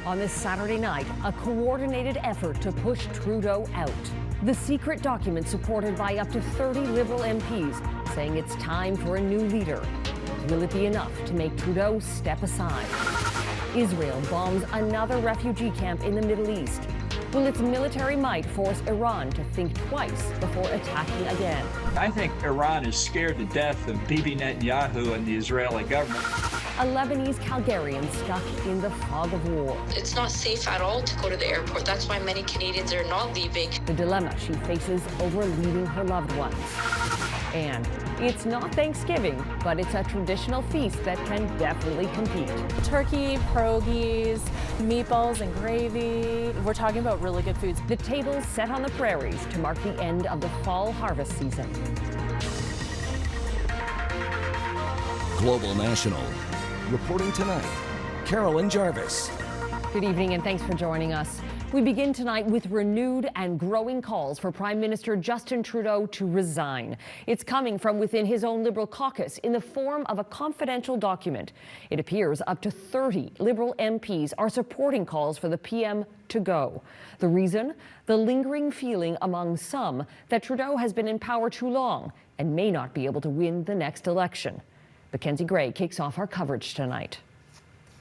On this Saturday night, a coordinated effort to push Trudeau out. The secret document supported by up to 30 Liberal MPs saying it's time for a new leader. Will it be enough to make Trudeau step aside? Israel bombs another refugee camp in the Middle East. Will its military might force Iran to think twice before attacking again? I think Iran is scared to death of Bibi Netanyahu and the Israeli government. A Lebanese-Canadian stuck in the fog of war. It's not safe at all to go to the airport. That's why many Canadians are not leaving. The dilemma she faces over leaving her loved ones. And it's not Thanksgiving, but it's a traditional feast that can definitely compete. Turkey, pierogies, meatballs and gravy. We're talking about really good foods. The tables set on the prairies to mark the end of the fall harvest season. Global National. Reporting tonight, Carolyn Jarvis. Good evening and thanks for joining us. We begin tonight with renewed and growing calls for Prime Minister Justin Trudeau to resign. It's coming from within his own Liberal caucus in the form of a confidential document. It appears up to 30 Liberal MPs are supporting calls for the PM to go. The reason? The lingering feeling among some that Trudeau has been in power too long and may not be able to win the next election. Mackenzie Gray kicks off our coverage tonight.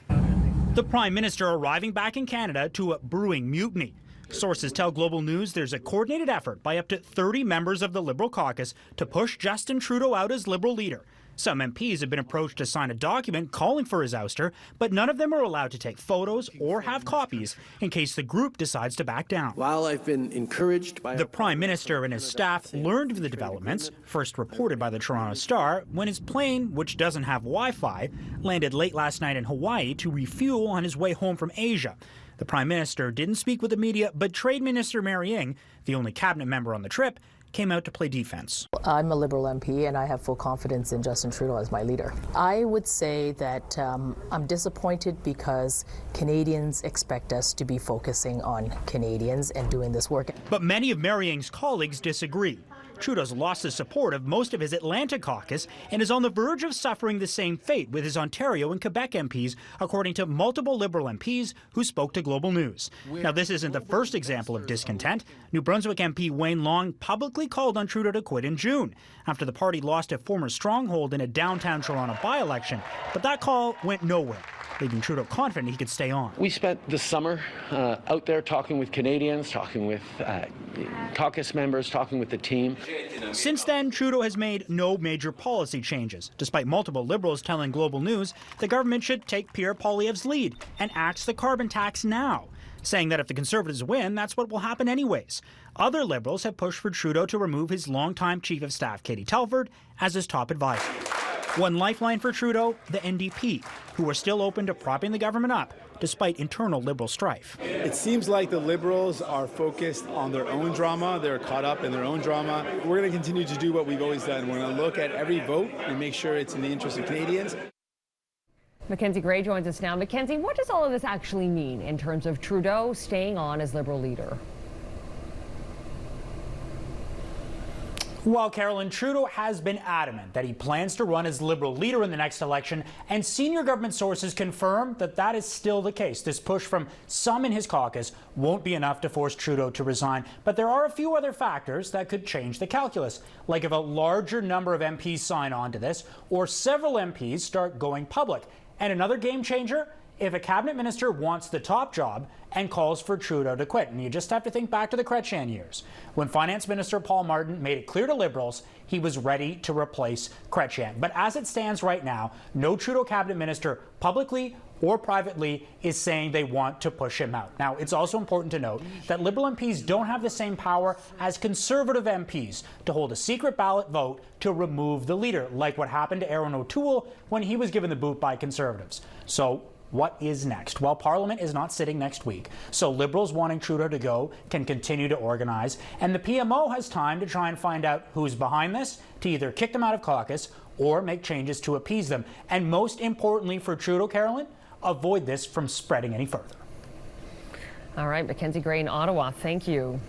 The Prime Minister arriving back in Canada to a brewing mutiny. Sources tell Global News there's a coordinated effort by up to 30 members of the Liberal caucus to push Justin Trudeau out as Liberal leader. Some MPs have been approached to sign a document calling for his ouster, but none of them are allowed to take photos or have copies in case the group decides to back down. While I've been encouraged by the Prime Minister and his staff learned of the developments, first reported by the Toronto Star, when his plane, which doesn't have Wi-Fi, landed late last night in Hawaii to refuel on his way home from Asia. The Prime Minister didn't speak with the media, but Trade Minister Mary Ng, the only cabinet member on the trip, came out to play defense. I'm a Liberal MP and I have full confidence in Justin Trudeau as my leader. I would say that I'm disappointed because Canadians expect us to be focusing on Canadians and doing this work. But many of Mary Ng's colleagues disagree. Trudeau's lost the support of most of his Atlantic caucus and is on the verge of suffering the same fate with his Ontario and Quebec MPs, according to multiple Liberal MPs who spoke to Global News. Now, this isn't the first example of discontent. New Brunswick MP Wayne Long publicly called on Trudeau to quit in June after the party lost a former stronghold in a downtown Toronto by-election. But that call went nowhere, leaving Trudeau confident he could stay on. We spent the summer out there talking with Canadians, talking with caucus members, talking with the team. Since then, Trudeau has made no major policy changes, despite multiple Liberals telling Global News the government should take Pierre Poilievre's lead and axe the carbon tax now, saying that if the Conservatives win, that's what will happen anyways. Other Liberals have pushed for Trudeau to remove his longtime Chief of Staff, Katie Telford, as his top advisor. One lifeline for Trudeau, the NDP, who are still open to propping the government up, despite internal Liberal strife. It seems like the Liberals are focused on their own drama. They're caught up in their own drama. We're going to continue to do what we've always done. We're going to look at every vote and make sure it's in the interest of Canadians. Mackenzie Gray joins us now. Mackenzie, what does all of this actually mean in terms of Trudeau staying on as Liberal leader? Well, Carolyn, Trudeau has been adamant that he plans to run as Liberal leader in the next election, and senior government sources confirm that that is still the case. This push from some in his caucus won't be enough to force Trudeau to resign, but there are a few other factors that could change the calculus, like if a larger number of MPs sign on to this, or several MPs start going public. And another game changer, if a cabinet minister wants the top job and calls for Trudeau to quit. And you just have to think back to the Chrétien years, when Finance Minister Paul Martin made it clear to Liberals he was ready to replace Chrétien. But as it stands right now, no Trudeau cabinet minister publicly or privately is saying they want to push him out. Now, it's also important to note that Liberal MPs don't have the same power as Conservative MPs to hold a secret ballot vote to remove the leader, like what happened to Aaron O'Toole when he was given the boot by Conservatives. So what is next? Well, Parliament is not sitting next week, so Liberals wanting Trudeau to go can continue to organize, and the PMO has time to try and find out who's behind this, to either kick them out of caucus or make changes to appease them. And most importantly for Trudeau, Carolyn, avoid this from spreading any further. All right, Mackenzie Gray in Ottawa, thank you.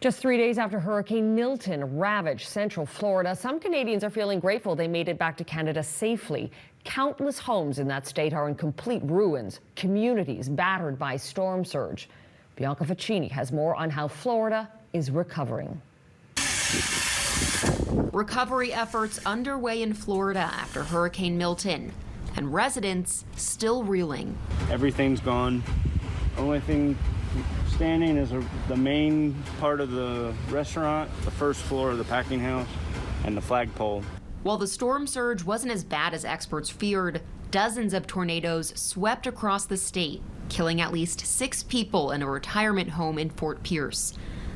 Just 3 days after Hurricane Milton ravaged central Florida, some Canadians are feeling grateful they made it back to Canada safely. Countless homes in that state are in complete ruins, communities battered by storm surge. Bianca Facchinei has more on how Florida is recovering. Recovery efforts underway in Florida after Hurricane Milton, and residents still reeling. Everything's gone. Only thing standing is the main part of the restaurant, the first floor of the packing house, and the flagpole. While the storm surge wasn't as bad as experts feared, dozens of tornadoes swept across the state, killing at least 6 people in a retirement home in Fort Pierce.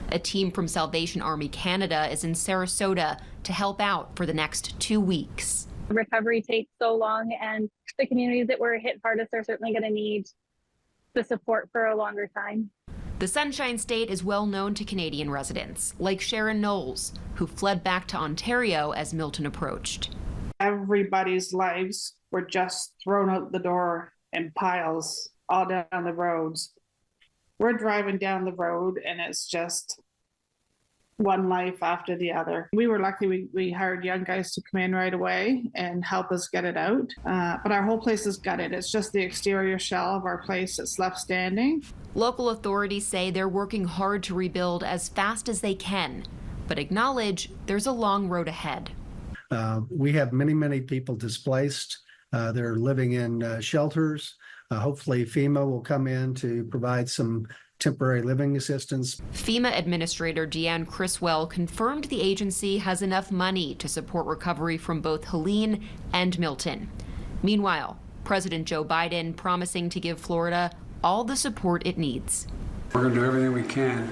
A team from Salvation Army Canada is in Sarasota to help out for the next 2 weeks. Recovery takes so long, and the communities that were hit hardest are certainly going to need the support for a longer time. The Sunshine State is well known to Canadian residents, like Sharon Knowles, who fled back to Ontario as Milton approached. Everybody's lives were just thrown out the door in piles all down the roads. We're driving down the road and it's just one life after the other. We were lucky we hired young guys to come in right away and help us get it out. But our whole place is gutted. It's just the exterior shell of our place that's left standing. Local authorities say they're working hard to rebuild as fast as they can, but acknowledge there's a long road ahead. We have many people displaced. They're living in shelters. Hopefully FEMA will come in to provide some temporary living assistance. FEMA Administrator Deanne Criswell confirmed the agency has enough money to support recovery from both Helene and Milton. Meanwhile, President Joe Biden promising to give Florida all the support it needs. We're going to do everything we can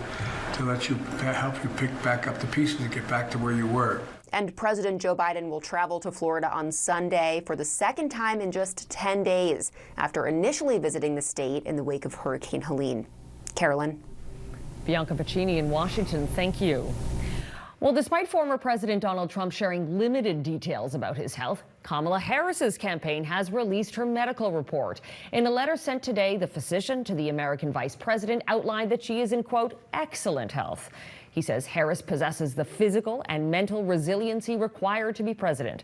to help you pick back up the pieces and get back to where you were. And President Joe Biden will travel to Florida on Sunday for the second time in just 10 days after initially visiting the state in the wake of Hurricane Helene. Carolyn. Bianca Facchinei in Washington, thank you. Well, despite former President Donald Trump sharing limited details about his health, Kamala Harris's campaign has released her medical report. In a letter sent today, the physician to the American vice president outlined that she is in, quote, excellent health. He says Harris possesses the physical and mental resiliency required to be president.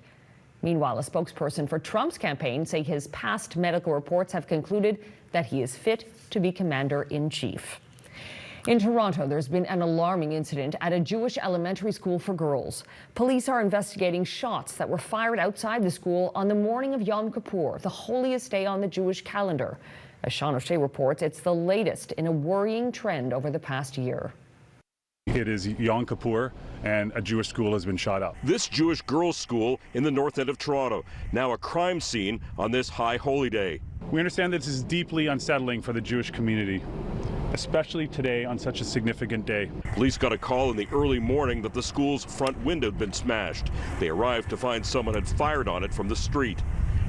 Meanwhile, a spokesperson for Trump's campaign say his past medical reports have concluded that he is fit to be commander-in-chief. In Toronto, there's been an alarming incident at a Jewish elementary school for girls. Police are investigating shots that were fired outside the school on the morning of Yom Kippur, the holiest day on the Jewish calendar. As Sean O'Shea reports, it's the latest in a worrying trend over the past year. It is Yom Kippur, and a Jewish school has been shot up. This Jewish girls' school in the north end of Toronto, now a crime scene on this high holy day. We understand that this is deeply unsettling for the Jewish community, especially today on such a significant day. Police got a call in the early morning that the school's front window had been smashed. They arrived to find someone had fired on it from the street.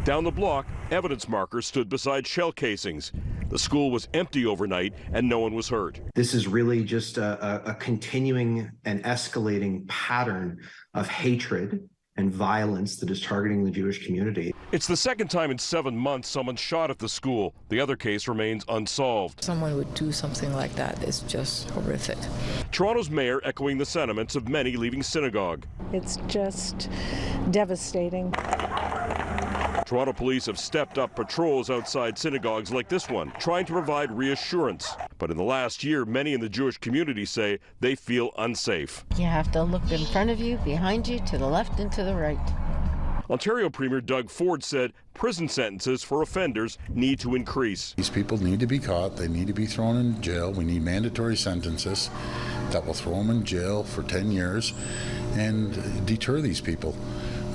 Down the block, evidence markers stood beside shell casings. The school was empty overnight and no one was hurt. This is really just a continuing and escalating pattern of hatred and violence that is targeting the Jewish community. It's the second time in 7 months someone shot at the school. The other case remains unsolved. Someone would do something like that is just horrific. Toronto's mayor echoing the sentiments of many leaving synagogue. It's just devastating. Toronto police have stepped up patrols outside synagogues like this one, trying to provide reassurance. But in the last year, many in the Jewish community say they feel unsafe. You have to look in front of you, behind you, to the left and to the right. Ontario Premier Doug Ford said prison sentences for offenders need to increase. These people need to be caught. They need to be thrown in jail. We need mandatory sentences that will throw them in jail for 10 years and deter these people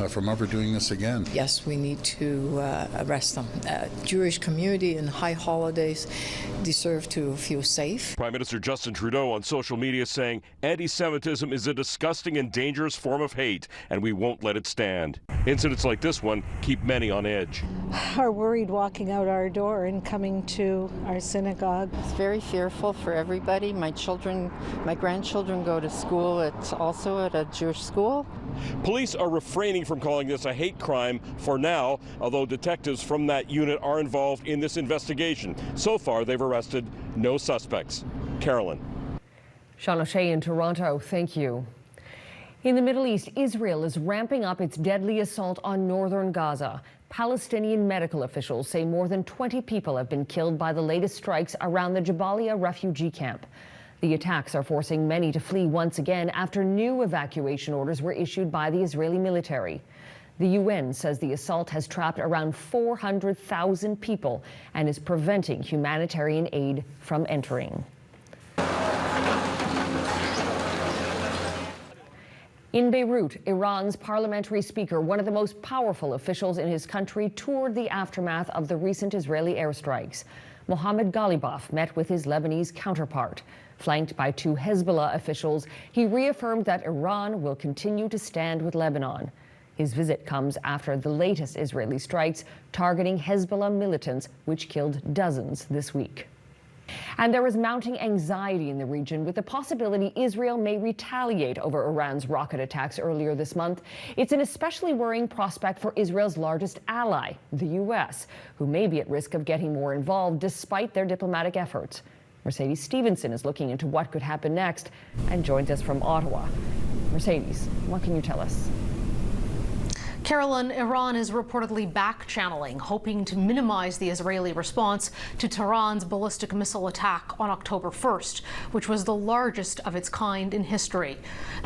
from ever doing this again. Yes, we need to arrest them. Jewish community and high holidays deserve to feel safe. Prime Minister Justin Trudeau on social media saying anti-Semitism is a disgusting and dangerous form of hate, and we won't let it stand. Incidents like this one keep many on edge. Are worried walking out our door and coming to our synagogue. It's very fearful for everybody. My grandchildren go to school. It's also at a Jewish school. Police are refraining from calling this a hate crime for now, although detectives from that unit are involved in this investigation. So far, they've arrested no suspects. Carolyn. Sean O'Shea in Toronto, thank you. In the Middle East, Israel is ramping up its deadly assault on northern Gaza. Palestinian medical officials say more than 20 people have been killed by the latest strikes around the Jabalia refugee camp. The attacks are forcing many to flee once again after new evacuation orders were issued by the Israeli military. The UN says the assault has trapped around 400,000 people and is preventing humanitarian aid from entering. In Beirut, Iran's parliamentary speaker, one of the most powerful officials in his country, toured the aftermath of the recent Israeli airstrikes. Mohammad Ghalibaf met with his Lebanese counterpart. Flanked by two Hezbollah officials, he reaffirmed that Iran will continue to stand with Lebanon. His visit comes after the latest Israeli strikes targeting Hezbollah militants, which killed dozens this week. And there is mounting anxiety in the region with the possibility Israel may retaliate over Iran's rocket attacks earlier this month. It's an especially worrying prospect for Israel's largest ally, the U.S., who may be at risk of getting more involved despite their diplomatic efforts. Mercedes Stevenson is looking into what could happen next and joins us from Ottawa. Mercedes, what can you tell us? Carolyn, Iran is reportedly back-channeling, hoping to minimize the Israeli response to Tehran's ballistic missile attack on October 1st, which was the largest of its kind in history.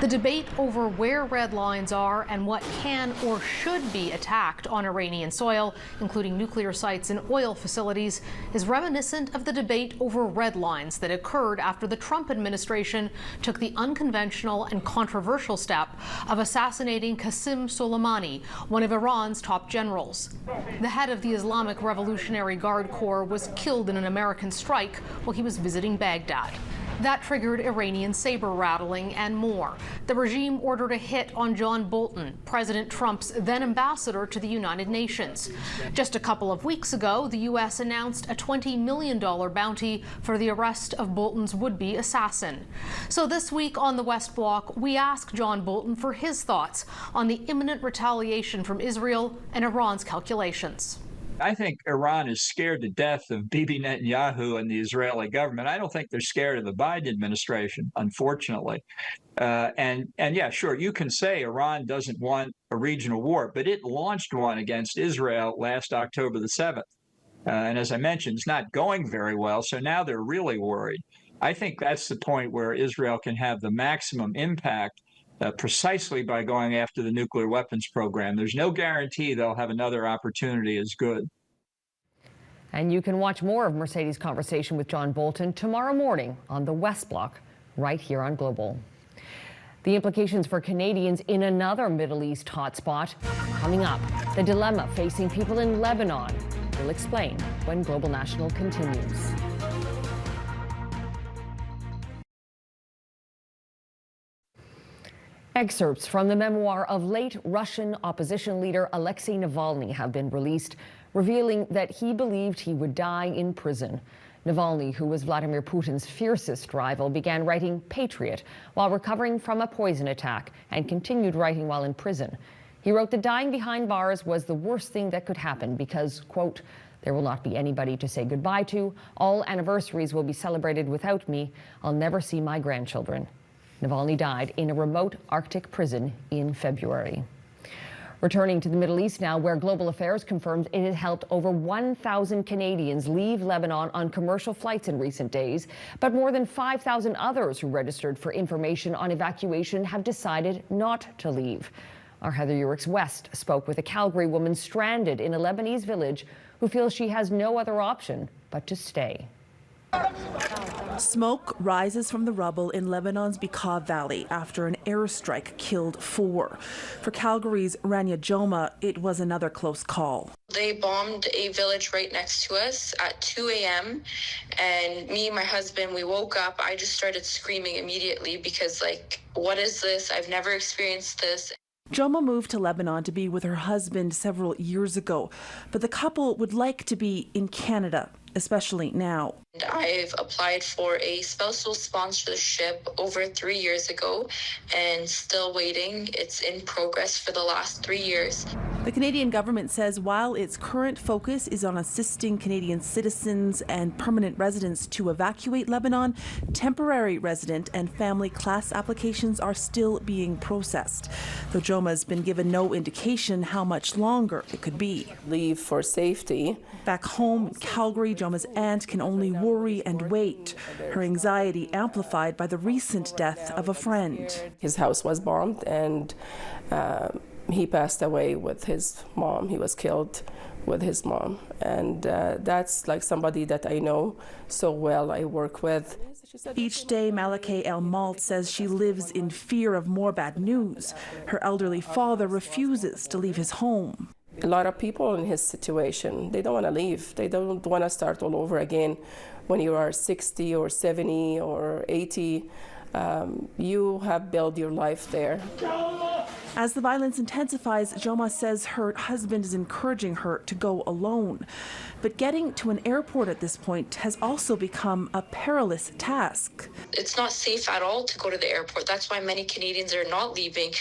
The debate over where red lines are and what can or should be attacked on Iranian soil, including nuclear sites and oil facilities, is reminiscent of the debate over red lines that occurred after the Trump administration took the unconventional and controversial step of assassinating Qasem Soleimani, one of Iran's top generals. The head of the Islamic Revolutionary Guard Corps was killed in an American strike while he was visiting Baghdad. That triggered Iranian saber rattling and more. The regime ordered a hit on John Bolton, President Trump's then ambassador to the United Nations. Just a couple of weeks ago, the U.S. announced a $20 million bounty for the arrest of Bolton's would-be assassin. So this week on the West Block, we asked John Bolton for his thoughts on the imminent retaliation from Israel and Iran's calculations. I think Iran is scared to death of Bibi Netanyahu and the Israeli government. I don't think they're scared of the Biden administration, unfortunately. And yeah, sure, you can say Iran doesn't want a regional war, but it launched one against Israel last October the 7th. And as I mentioned, it's not going very well, so now they're really worried. I think that's the point where Israel can have the maximum impact precisely by going after the nuclear weapons program. There's no guarantee they'll have another opportunity as good. And you can watch more of Mercedes' conversation with John Bolton tomorrow morning on the West Block, right here on Global. The implications for Canadians in another Middle East hotspot coming up. The dilemma facing people in Lebanon. We'll explain when Global National continues. Excerpts from the memoir of late Russian opposition leader Alexi Navalny have been released, revealing that he believed he would die in prison. Navalny, who was Vladimir Putin's fiercest rival, began writing Patriot while recovering from a poison attack and continued writing while in prison. He wrote that dying behind bars was the worst thing that could happen because, quote, there will not be anybody to say goodbye to. All anniversaries will be celebrated without me. I'll never see my grandchildren. Navalny died in a remote Arctic prison in February. Returning to the Middle East now, where Global Affairs confirmed it had helped over 1,000 Canadians leave Lebanon on commercial flights in recent days, but more than 5,000 others who registered for information on evacuation have decided not to leave. Our Heather Urix-West spoke with a Calgary woman stranded in a Lebanese village who feels she has no other option but to stay. Smoke rises from the rubble in Lebanon's Bekaa Valley after an airstrike killed 4. For Calgary's Rania Joma, it was another close call. They bombed a village right next to us at 2 a.m. and me and my husband, we woke up. I just started screaming immediately because, like, what is this? I've never experienced this. Joma moved to Lebanon to be with her husband several years ago, but the couple would like to be in Canada, especially now. I've applied for a spousal sponsorship over 3 years ago and still waiting. It's in progress for the last 3 years. The Canadian government says while its current focus is on assisting Canadian citizens and permanent residents to evacuate Lebanon, temporary resident and family class applications are still being processed. Though Joma's been given no indication how much longer it could be. Leave for safety. Back home in Calgary, Joma's aunt can only worry and wait, her anxiety amplified by the recent death of a friend. His house was bombed and he passed away with his mom. He was killed with his mom. And that's like somebody that I know so well, I work with. Each day, Malakeh El Malt says she lives in fear of more bad news. Her elderly father refuses to leave his home. A lot of people in his situation, they don't want to leave. They don't want to start all over again. When you are 60 or 70 or 80, you have built your life there. As the violence intensifies, Joma says her husband is encouraging her to go alone. But getting to an airport at this point has also become a perilous task. It's not safe at all to go to the airport. That's why many Canadians are not leaving.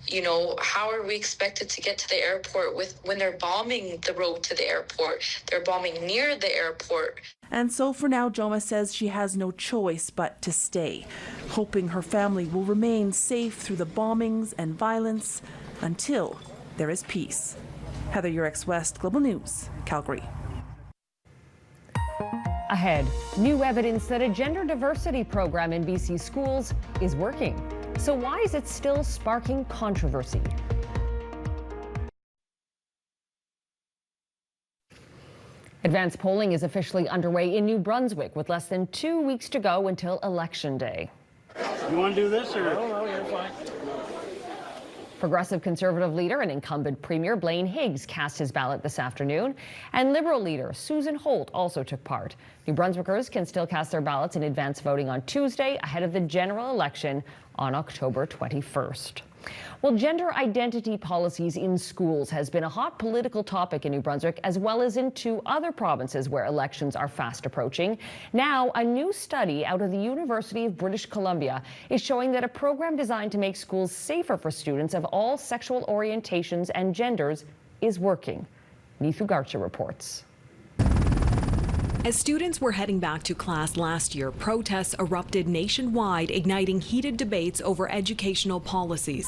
You know, how are we expected to get to the airport when they're bombing the road to the airport? They're bombing near the airport. And so for now, Joma says she has no choice but to stay, hoping her family will remain safe through the bombings and violence until there is peace. Heather Yurex West, Global News, Calgary. Ahead, new evidence that a gender diversity program in BC schools is working. So why is it still sparking controversy? Advanced polling is officially underway in New Brunswick with less than 2 weeks to go until Election Day. You want to do this or? No, you're fine. Progressive Conservative leader and incumbent Premier Blaine Higgs cast his ballot this afternoon, and Liberal leader Susan Holt also took part. New Brunswickers can still cast their ballots in advance voting on Tuesday ahead of the general election on October 21st. Well, gender identity policies in schools has been a hot political topic in New Brunswick, as well as in 2 other provinces where elections are fast approaching. Now, a new study out of the University of British Columbia is showing that a program designed to make schools safer for students of all sexual orientations and genders is working. Neethu Garcha reports. As students were heading back to class last year, protests erupted nationwide, igniting heated debates over educational policies.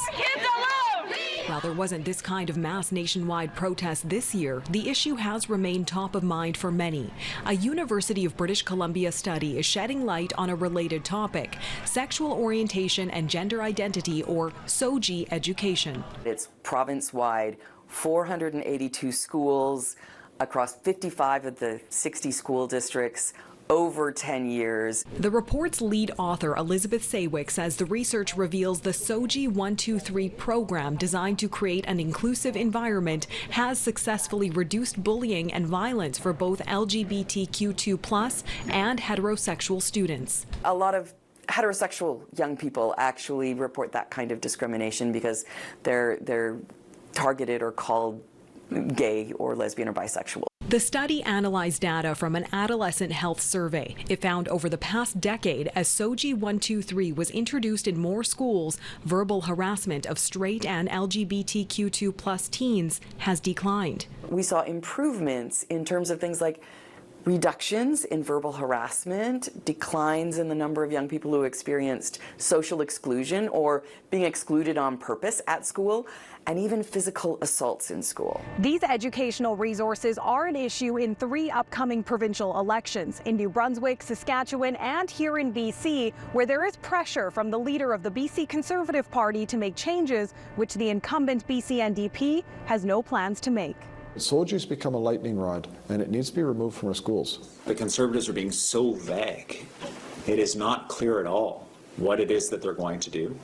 While there wasn't this kind of mass nationwide protest this year, the issue has remained top of mind for many. A University of British Columbia study is shedding light on a related topic: sexual orientation and gender identity, or SOGI education. It's province-wide, 482 schools across 55 of the 60 school districts, over 10 years. The report's lead author, Elizabeth Saywick, says the research reveals the SOGI 123 program, designed to create an inclusive environment, has successfully reduced bullying and violence for both LGBTQ2+ and heterosexual students. A lot of heterosexual young people actually report that kind of discrimination because they're targeted or called gay or lesbian or bisexual. The study analyzed data from an adolescent health survey. It found over the past decade, as SOGI 123 was introduced in more schools, verbal harassment of straight and LGBTQ2+ teens has declined. We saw improvements in terms of things like reductions in verbal harassment, declines in the number of young people who experienced social exclusion or being excluded on purpose at school, and even physical assaults in school. These educational resources are an issue in 3 upcoming provincial elections in New Brunswick, Saskatchewan, and here in BC, where there is pressure from the leader of the BC Conservative Party to make changes, which the incumbent BC NDP has no plans to make. SOGI's become a lightning rod, and it needs to be removed from our schools. The Conservatives are being so vague. It is not clear at all what it is that they're going to do,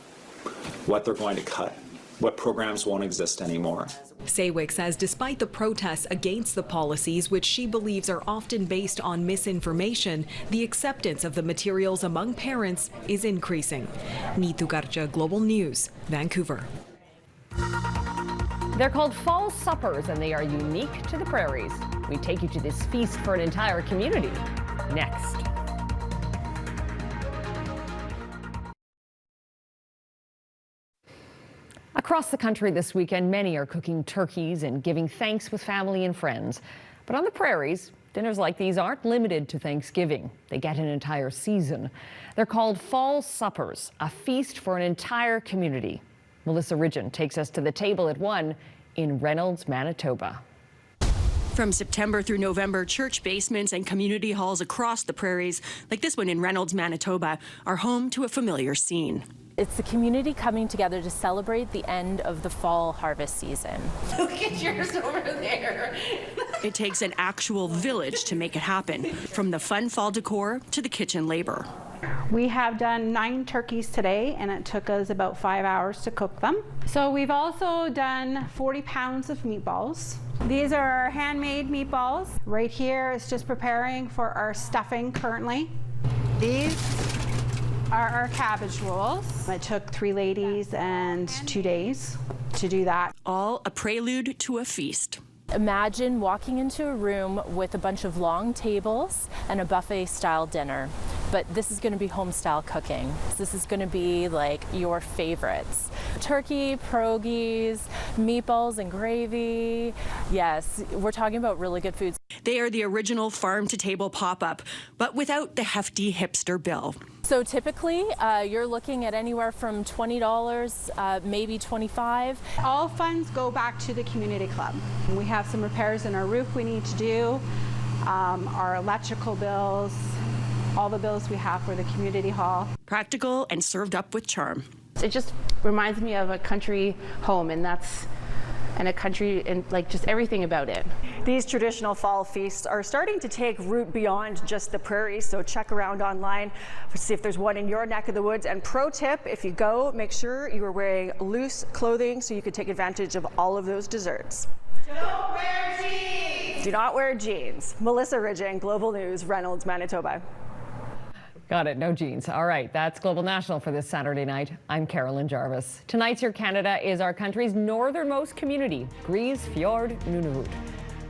what they're going to cut, what programs won't exist anymore. Saywick says despite the protests against the policies, which she believes are often based on misinformation, the acceptance of the materials among parents is increasing. Neethu Garcha, Global News, Vancouver. They're called fall suppers, and they are unique to the prairies. We take you to this feast for an entire community next. A Across the country this weekend, many are cooking turkeys and giving thanks with family and friends. But on the prairies, dinners like these aren't limited to Thanksgiving. They get an entire season. They're called fall suppers, a feast for an entire community. Melissa Ridgen takes us to the table at one in Reynolds, Manitoba. From September through November, church basements and community halls across the prairies, like this one in Reynolds, Manitoba, are home to a familiar scene. It's the community coming together to celebrate the end of the fall harvest season. Look at yours over there. It takes an actual village to make it happen, from the fun fall decor to the kitchen labor. We have done 9 turkeys today, and it took us about 5 hours to cook them. So we've also done 40 pounds of meatballs. These are our handmade meatballs. Right here is just preparing for our stuffing currently. These are our cabbage rolls. It took 3 ladies and 2 days to do that. All a prelude to a feast. Imagine walking into a room with a bunch of long tables and a buffet-style dinner. But this is going to be home-style cooking. This is going to be like your favorites. Turkey, pierogies, meatballs and gravy. Yes, we're talking about really good foods. They are the original farm-to-table pop-up, but without the hefty hipster bill. So typically, you're looking at anywhere from $20, maybe $25. All funds go back to the community club. We have some repairs in our roof we need to do, our electrical bills, all the bills we have for the community hall. Practical and served up with charm. It just reminds me of a country home, and a country and like just everything about it. These traditional fall feasts are starting to take root beyond just the prairies, so check around online to see if there's one in your neck of the woods. And pro tip, if you go, make sure you are wearing loose clothing so you can take advantage of all of those desserts. Don't wear jeans! Do not wear jeans. Melissa Ridgen, Global News, Reynolds, Manitoba. Got it, no jeans. All right, that's Global National for this Saturday night. I'm Carolyn Jarvis. Tonight's Your Canada is our country's northernmost community, Grise Fjord Nunavut.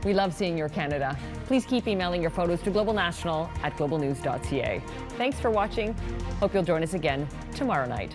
We love seeing Your Canada. Please keep emailing your photos to globalnational@globalnews.ca. Thanks for watching. Hope you'll join us again tomorrow night.